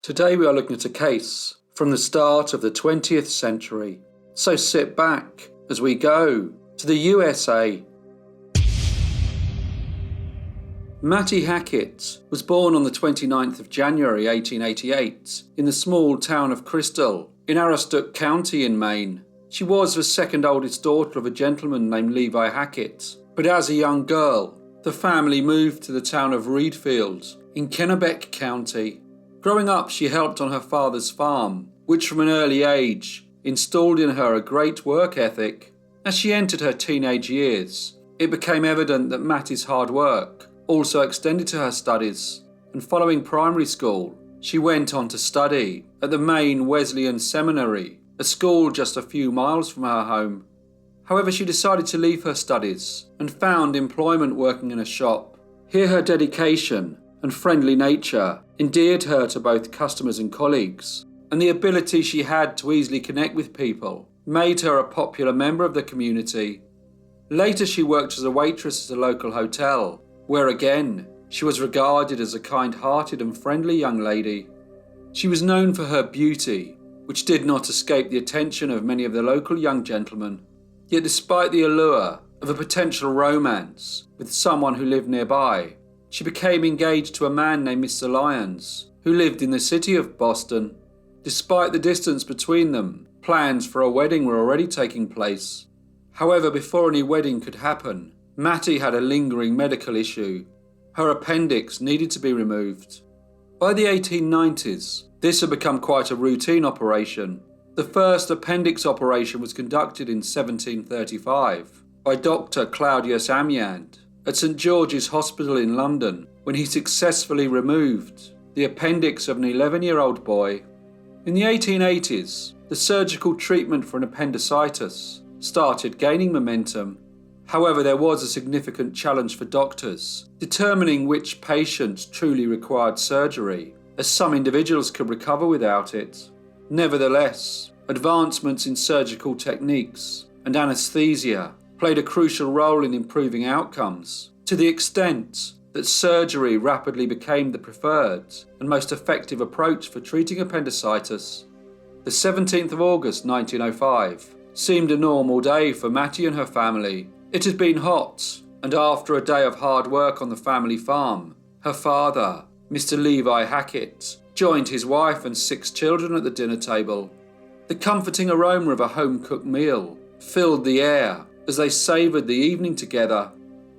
Today we are looking at a case from the start of the 20th century. So sit back as we go to the USA. Mattie Hackett was born on the 29th of January 1888 in the small town of Crystal in Aroostook County in Maine. She was the second oldest daughter of a gentleman named Levi Hackett, but as a young girl, the family moved to the town of Reedfield in Kennebec County. Growing up, she helped on her father's farm, which from an early age installed in her a great work ethic. As she entered her teenage years, it became evident that Mattie's hard work also extended to her studies, and following primary school, she went on to study at the Maine Wesleyan Seminary, a school just a few miles from her home. However, she decided to leave her studies and found employment working in a shop. Here her dedication and friendly nature endeared her to both customers and colleagues, and the ability she had to easily connect with people made her a popular member of the community. Later she worked as a waitress at a local hotel, where again she was regarded as a kind-hearted and friendly young lady. She was known for her beauty, which did not escape the attention of many of the local young gentlemen. Yet despite the allure of a potential romance with someone who lived nearby, she became engaged to a man named Mr. Lyons, who lived in the city of Boston. Despite the distance between them, plans for a wedding were already taking place. However, before any wedding could happen, Mattie had a lingering medical issue. Her appendix needed to be removed. By the 1890s, this had become quite a routine operation. The first appendix operation was conducted in 1735 by Dr. Claudius Amyand at St. George's Hospital in London, when he successfully removed the appendix of an 11-year-old boy. In the 1880s, the surgical treatment for an appendicitis started gaining momentum. However, there was a significant challenge for doctors determining which patients truly required surgery, as some individuals could recover without it. Nevertheless, advancements in surgical techniques and anaesthesia played a crucial role in improving outcomes, to the extent that surgery rapidly became the preferred and most effective approach for treating appendicitis. The 17th of August 1905 seemed a normal day for Mattie and her family. It had been hot, and after a day of hard work on the family farm, her father, Mr. Levi Hackett, joined his wife and 6 children at the dinner table. The comforting aroma of a home-cooked meal filled the air as they savoured the evening together.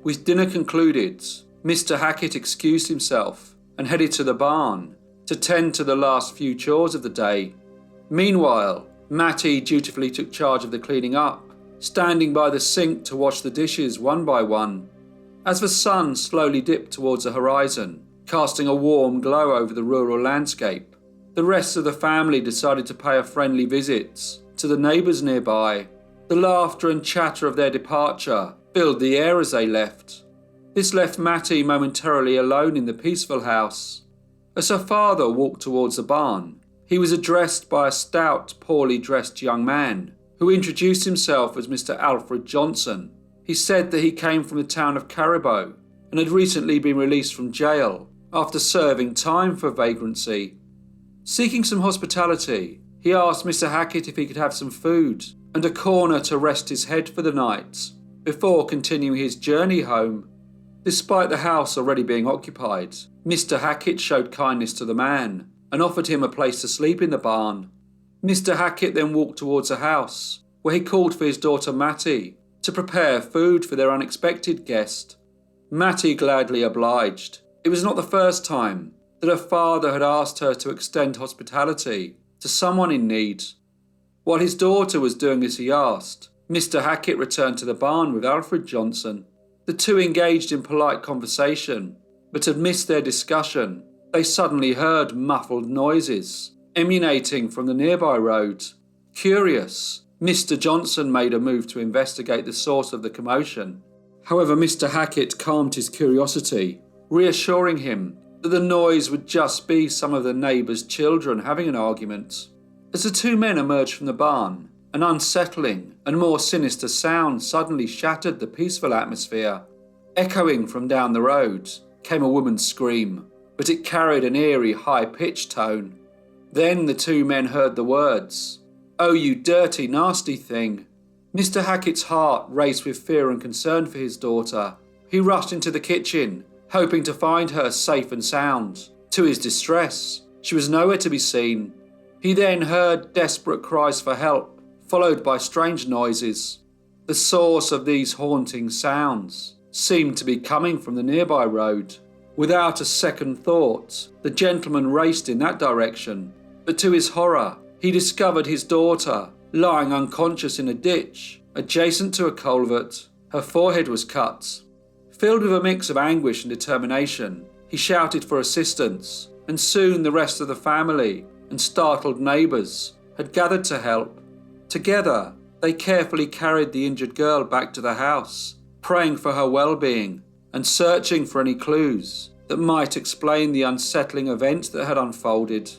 With dinner concluded, Mr. Hackett excused himself and headed to the barn to tend to the last few chores of the day. Meanwhile, Mattie dutifully took charge of the cleaning up, standing by the sink to wash the dishes one by one. As the sun slowly dipped towards the horizon, casting a warm glow over the rural landscape, the rest of the family decided to pay a friendly visit to the neighbours nearby. The laughter and chatter of their departure filled the air as they left. This left Mattie momentarily alone in the peaceful house. As her father walked towards the barn, he was addressed by a stout, poorly dressed young man who introduced himself as Mr. Alfred Johnson. He said that he came from the town of Caribou and had recently been released from jail after serving time for vagrancy. Seeking some hospitality, he asked Mr. Hackett if he could have some food and a corner to rest his head for the night before continuing his journey home. Despite the house already being occupied, Mr. Hackett showed kindness to the man and offered him a place to sleep in the barn. Mr. Hackett then walked towards the house, where he called for his daughter Mattie to prepare food for their unexpected guest. Mattie gladly obliged. It was not the first time that her father had asked her to extend hospitality to someone in need. While his daughter was doing as he asked, Mr. Hackett returned to the barn with Alfred Johnson. The two engaged in polite conversation, but amidst their discussion, they suddenly heard muffled noises emanating from the nearby road. Curious, Mr. Johnson made a move to investigate the source of the commotion. However, Mr. Hackett calmed his curiosity, reassuring him that the noise would just be some of the neighbours' children having an argument. As the two men emerged from the barn, an unsettling and more sinister sound suddenly shattered the peaceful atmosphere. Echoing from down the road came a woman's scream, but it carried an eerie, high-pitched tone. Then the two men heard the words, "Oh, you dirty, nasty thing." Mr. Hackett's heart raced with fear and concern for his daughter. He rushed into the kitchen, hoping to find her safe and sound. To his distress, she was nowhere to be seen. He then heard desperate cries for help, followed by strange noises. The source of these haunting sounds seemed to be coming from the nearby road. Without a second thought, the gentleman raced in that direction, but to his horror, he discovered his daughter lying unconscious in a ditch adjacent to a culvert. Her forehead was cut. Filled with a mix of anguish and determination, he shouted for assistance, and soon the rest of the family and startled neighbours had gathered to help. Together, they carefully carried the injured girl back to the house, praying for her well-being and searching for any clues that might explain the unsettling events that had unfolded.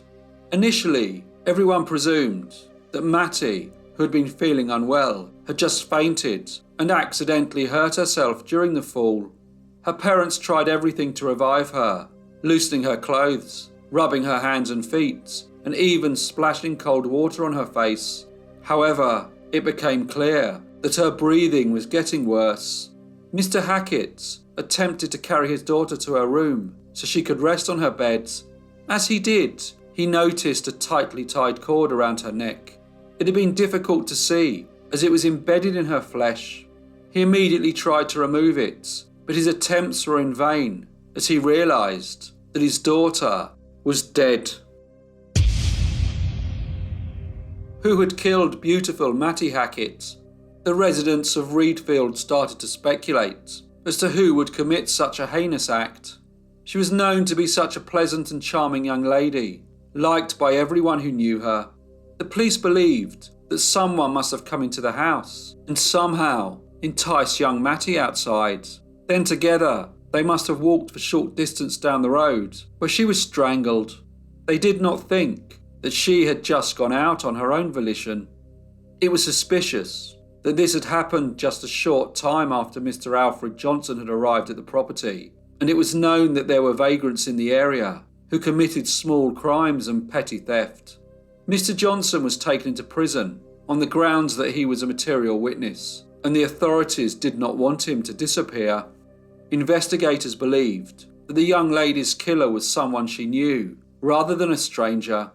Initially, everyone presumed that Mattie, who had been feeling unwell, had just fainted and accidentally hurt herself during the fall. Her parents tried everything to revive her, loosening her clothes, rubbing her hands and feet, and even splashing cold water on her face. However, it became clear that her breathing was getting worse. Mr. Hackett attempted to carry his daughter to her room so she could rest on her bed. As he did, he noticed a tightly tied cord around her neck. It had been difficult to see as it was embedded in her flesh. He immediately tried to remove it, but his attempts were in vain as he realised that his daughter was dead. Who had killed beautiful Mattie Hackett? The residents of Reedfield started to speculate as to who would commit such a heinous act. She was known to be such a pleasant and charming young lady, liked by everyone who knew her. The police believed that someone must have come into the house and somehow enticed young Mattie outside. Then together, they must have walked for a short distance down the road where she was strangled. They did not think that she had just gone out on her own volition. It was suspicious that this had happened just a short time after Mr. Alfred Johnson had arrived at the property, and it was known that there were vagrants in the area who committed small crimes and petty theft. Mr. Johnson was taken into prison on the grounds that he was a material witness, and the authorities did not want him to disappear. Investigators believed that the young lady's killer was someone she knew, rather than a stranger.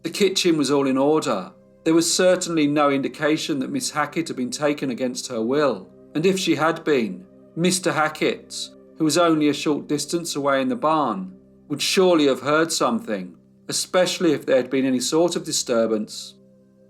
The kitchen was all in order. There was certainly no indication that Miss Hackett had been taken against her will, and if she had been, Mr. Hackett, who was only a short distance away in the barn, would surely have heard something, especially if there had been any sort of disturbance.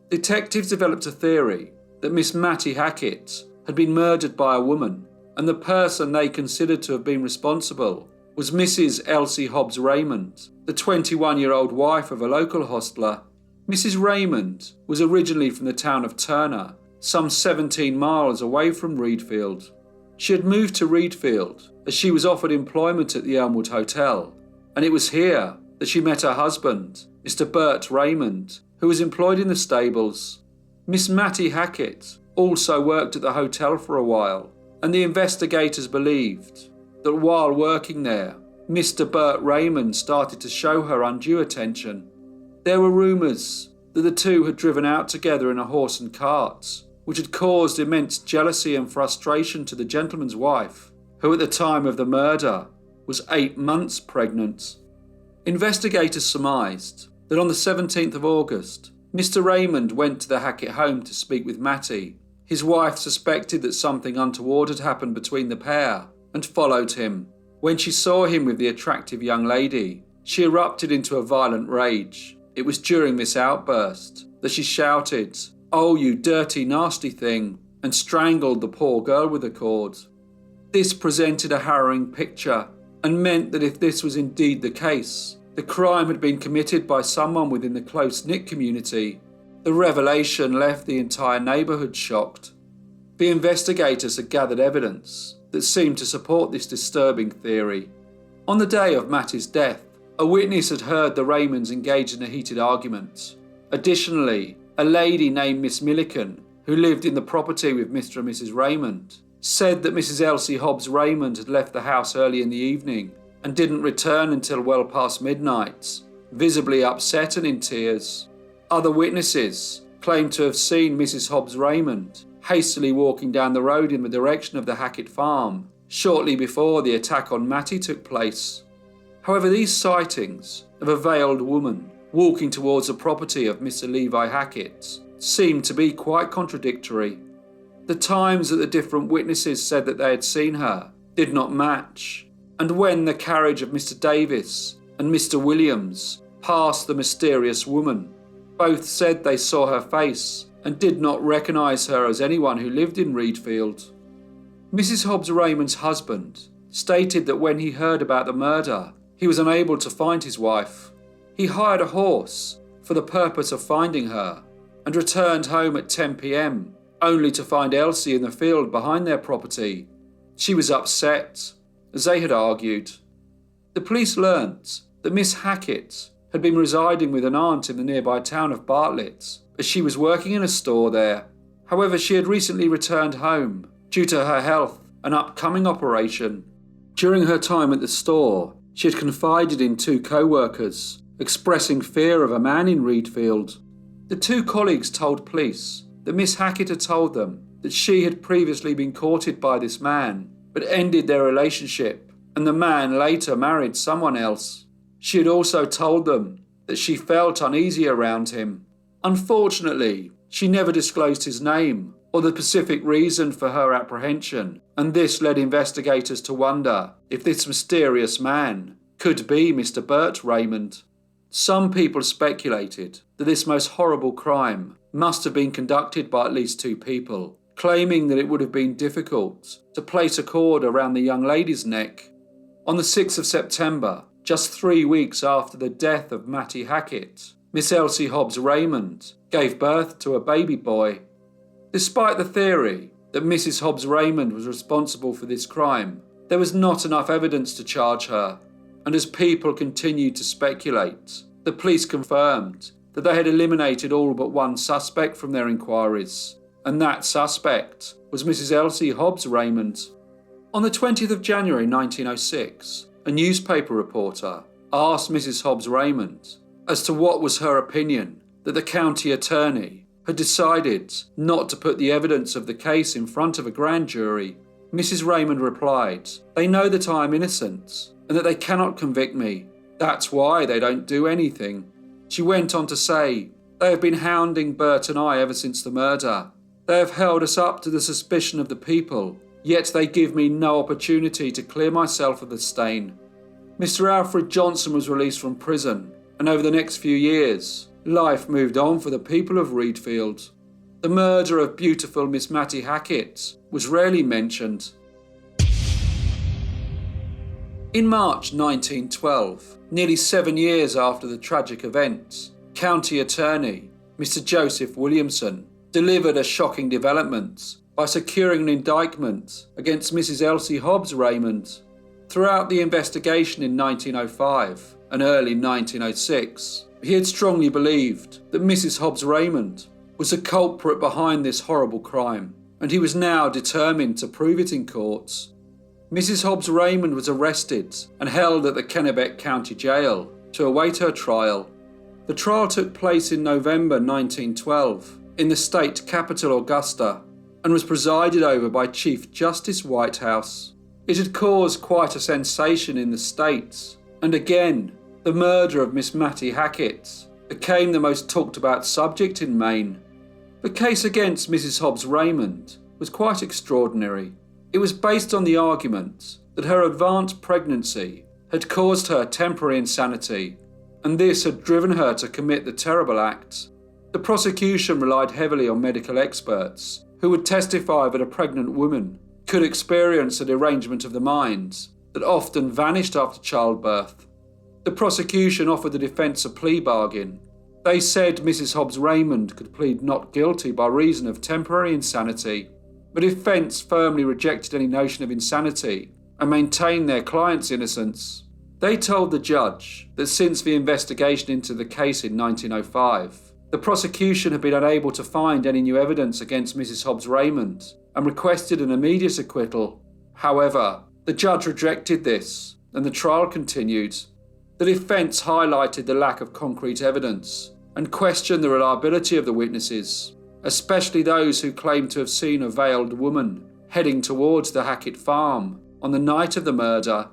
Detectives developed a theory that Miss Mattie Hackett had been murdered by a woman, and the person they considered to have been responsible was Mrs. Elsie Hobbs Raymond, the 21-year-old wife of a local hostler. Mrs. Raymond was originally from the town of Turner, some 17 miles away from Reedfield. She had moved to Reedfield as she was offered employment at the Elmwood Hotel, and it was here that she met her husband, Mr. Bert Raymond, who was employed in the stables. Miss Mattie Hackett also worked at the hotel for a while, and the investigators believed that while working there, Mr. Bert Raymond started to show her undue attention. There were rumours that the two had driven out together in a horse and cart, which had caused immense jealousy and frustration to the gentleman's wife, who at the time of the murder was 8 months pregnant. Investigators surmised that on the 17th of August, Mr. Raymond went to the Hackett home to speak with Mattie. His wife suspected that something untoward had happened between the pair and followed him. When she saw him with the attractive young lady, she erupted into a violent rage. It was during this outburst that she shouted, "Oh, you dirty, nasty thing," and strangled the poor girl with a cord. This presented a harrowing picture and meant that if this was indeed the case, the crime had been committed by someone within the close-knit community. The revelation left the entire neighbourhood shocked. The investigators had gathered evidence that seemed to support this disturbing theory. On the day of Mattie's death, a witness had heard the Raymonds engage in a heated argument. Additionally, a lady named Miss Milliken, who lived in the property with Mr. and Mrs. Raymond, said that Mrs. Elsie Hobbs Raymond had left the house early in the evening and didn't return until well past midnight. visibly upset and in tears. Other witnesses claimed to have seen Mrs. Hobbs Raymond hastily walking down the road in the direction of the Hackett farm shortly before the attack on Mattie took place. However, these sightings of a veiled woman walking towards the property of Mr. Levi Hackett seemed to be quite contradictory. The times that the different witnesses said that they had seen her did not match, and when the carriage of Mr. Davis and Mr. Williams passed the mysterious woman, both said they saw her face and did not recognise her as anyone who lived in Reedfield. Mrs. Hobbs Raymond's husband stated that when he heard about the murder, he was unable to find his wife. He hired a horse for the purpose of finding her and returned home at 10 p.m, only to find Elsie in the field behind their property. She was upset, as they had argued. The police learnt that Miss Hackett had been residing with an aunt in the nearby town of Bartlett, as she was working in a store there. However, she had recently returned home due to her health and upcoming operation. During her time at the store, she had confided in two co-workers, expressing fear of a man in Reedfield. The two colleagues told police that Miss Hackett had told them that she had previously been courted by this man, but ended their relationship, and the man later married someone else. She had also told them that she felt uneasy around him. Unfortunately, she never disclosed his name or the specific reason for her apprehension, and this led investigators to wonder if this mysterious man could be Mr. Bert Raymond. Some people speculated that this most horrible crime must have been conducted by at least two people, claiming that it would have been difficult to place a cord around the young lady's neck. On the 6th of September, just 3 weeks after the death of Mattie Hackett, Miss Elsie Hobbs Raymond gave birth to a baby boy. Despite the theory that Mrs. Hobbs Raymond was responsible for this crime, there was not enough evidence to charge her, and as people continued to speculate, the police confirmed that they had eliminated all but one suspect from their inquiries, and that suspect was Mrs. Elsie Hobbs Raymond. On the 20th of January 1906, a newspaper reporter asked Mrs. Hobbs Raymond as to what was her opinion that the county attorney had decided not to put the evidence of the case in front of a grand jury. Mrs. Raymond replied, "They know that I am innocent and that they cannot convict me. That's why they don't do anything." She went on to say, "They have been hounding Bert and I ever since the murder. They have held us up to the suspicion of the people, yet they give me no opportunity to clear myself of the stain." Mr. Alfred Johnson was released from prison, and over the next few years, life moved on for the people of Reedfield. The murder of beautiful Miss Mattie Hackett was rarely mentioned. In March 1912, nearly 7 years after the tragic event, County Attorney Mr. Joseph Williamson delivered a shocking development by securing an indictment against Mrs. Elsie Hobbs Raymond. Throughout the investigation in 1905 and early 1906, he had strongly believed that Mrs. Hobbs Raymond was the culprit behind this horrible crime, and he was now determined to prove it in court. Mrs. Hobbs Raymond was arrested and held at the Kennebec County Jail to await her trial. The trial took place in November 1912 in the state capital Augusta and was presided over by Chief Justice Whitehouse. It had caused quite a sensation in the States, and again, the murder of Miss Mattie Hackett became the most talked about subject in Maine. The case against Mrs. Hobbs Raymond was quite extraordinary. It was based on the argument that her advanced pregnancy had caused her temporary insanity, and this had driven her to commit the terrible act. The prosecution relied heavily on medical experts who would testify that a pregnant woman could experience a derangement of the mind that often vanished after childbirth. The prosecution offered the defence a plea bargain. They said Mrs. Hobbs Raymond could plead not guilty by reason of temporary insanity. The defence firmly rejected any notion of insanity and maintained their client's innocence. They told the judge that since the investigation into the case in 1905, the prosecution had been unable to find any new evidence against Mrs. Hobbs Raymond and requested an immediate acquittal. However, the judge rejected this and the trial continued. The defence highlighted the lack of concrete evidence and questioned the reliability of the witnesses, especially those who claimed to have seen a veiled woman heading towards the Hackett farm on the night of the murder.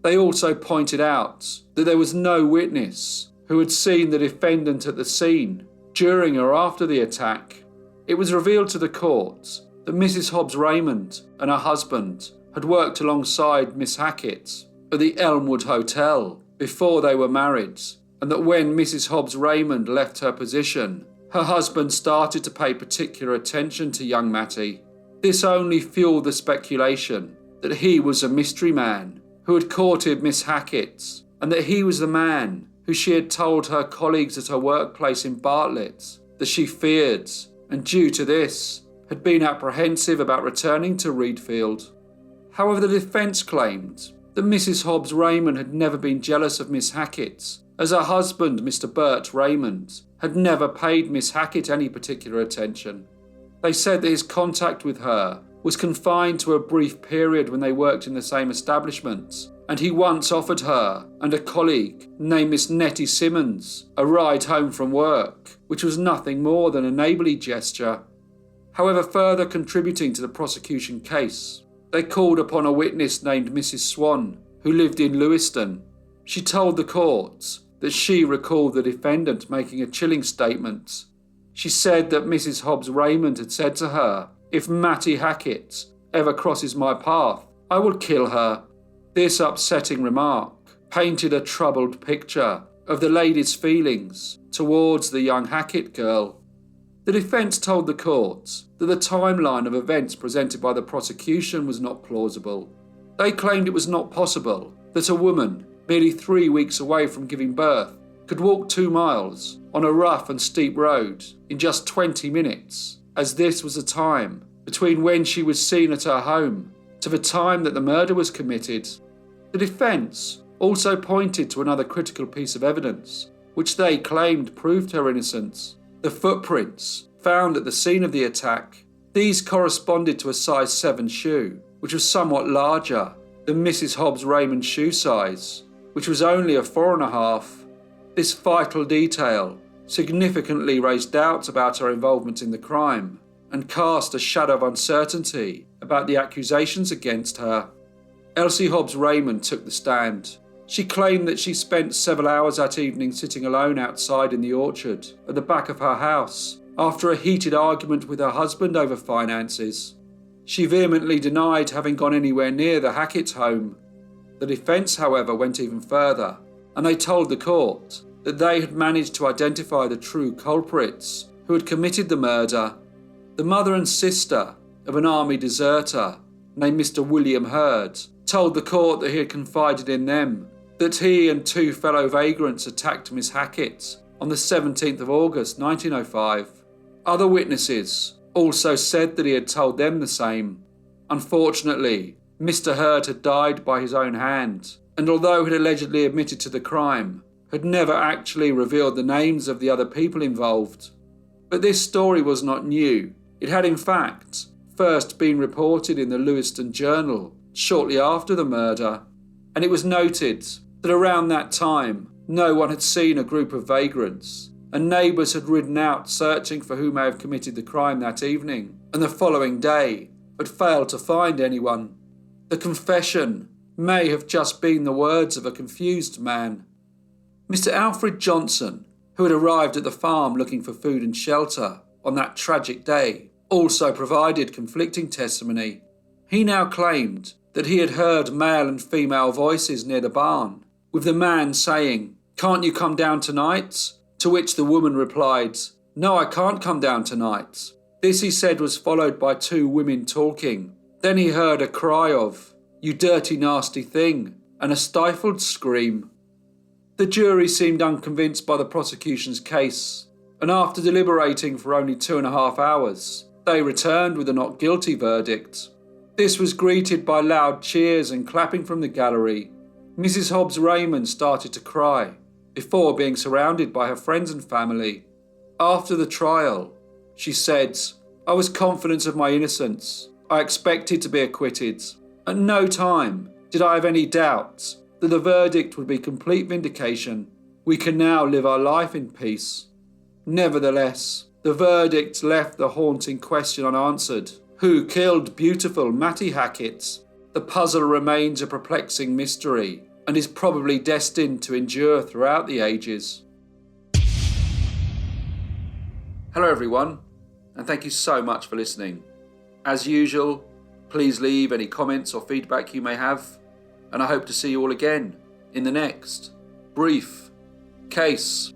They also pointed out that there was no witness who had seen the defendant at the scene during or after the attack. It was revealed to the court that Mrs. Hobbs Raymond and her husband had worked alongside Miss Hackett at the Elmwood Hotel before they were married, and that when Mrs. Hobbs Raymond left her position, her husband started to pay particular attention to young Mattie. This only fueled the speculation that he was a mystery man who had courted Miss Hackett, and that he was the man who she had told her colleagues at her workplace in Bartlett that she feared, and due to this, had been apprehensive about returning to Reedfield. However, the defence claimed that Mrs. Hobbs Raymond had never been jealous of Miss Hackett, as her husband, Mr. Bert Raymond, had never paid Miss Hackett any particular attention. They said that his contact with her was confined to a brief period when they worked in the same establishment, and he once offered her and a colleague named Miss Nettie Simmons a ride home from work, which was nothing more than a neighbourly gesture. However, further contributing to the prosecution case, they called upon a witness named Mrs. Swan, who lived in Lewiston. She told the court that she recalled the defendant making a chilling statement. She said that Mrs. Hobbs Raymond had said to her, "If Mattie Hackett ever crosses my path, I will kill her." This upsetting remark painted a troubled picture of the lady's feelings towards the young Hackett girl. The defence told the court that the timeline of events presented by the prosecution was not plausible. They claimed it was not possible that a woman, merely 3 weeks away from giving birth, could walk 2 miles on a rough and steep road in just 20 minutes, as this was the time between when she was seen at her home to the time that the murder was committed. The defence also pointed to another critical piece of evidence, which they claimed proved her innocence: the footprints found at the scene of the attack. These corresponded to a size 7 shoe, which was somewhat larger than Mrs. Hobbs Raymond's shoe size, which was only a 4.5. This vital detail significantly raised doubts about her involvement in the crime and cast a shadow of uncertainty about the accusations against her. Elsie Hobbs Raymond took the stand. She claimed that she spent several hours that evening sitting alone outside in the orchard at the back of her house after a heated argument with her husband over finances. She vehemently denied having gone anywhere near the Hackett home. The defence, however, went even further, and they told the court that they had managed to identify the true culprits who had committed the murder. The mother and sister of an army deserter named Mr. William Hurd told the court that he had confided in them that he and 2 fellow vagrants attacked Miss Hackett on the 17th of August 1905. Other witnesses also said that he had told them the same. Unfortunately, Mr. Hurd had died by his own hand, and although he had allegedly admitted to the crime, had never actually revealed the names of the other people involved. But this story was not new. It had in fact first been reported in the Lewiston Journal shortly after the murder, and it was noted that around that time no one had seen a group of vagrants, and neighbours had ridden out searching for who may have committed the crime that evening and the following day, but failed to find anyone. The confession may have just been the words of a confused man. Mr. Alfred Johnson, who had arrived at the farm looking for food and shelter on that tragic day, also provided conflicting testimony. He now claimed that he had heard male and female voices near the barn, with the man saying, "Can't you come down tonight?" To which the woman replied, "No, I can't come down tonight." This, he said, was followed by 2 women talking. Then he heard a cry of, "You dirty nasty thing," and a stifled scream. The jury seemed unconvinced by the prosecution's case, and after deliberating for only 2.5 hours, they returned with a not guilty verdict. This was greeted by loud cheers and clapping from the gallery. Mrs. Hobbs Raymond started to cry, before being surrounded by her friends and family. After the trial, she said, "I was confident of my innocence. I expected to be acquitted. At no time did I have any doubts that the verdict would be complete vindication. We can now live our life in peace. Nevertheless, the verdict left the haunting question unanswered. Who killed beautiful Mattie Hackett? The puzzle remains a perplexing mystery and is probably destined to endure throughout the ages. Hello everyone, and thank you so much for listening. As usual, please leave any comments or feedback you may have, and I hope to see you all again in the next Brief Case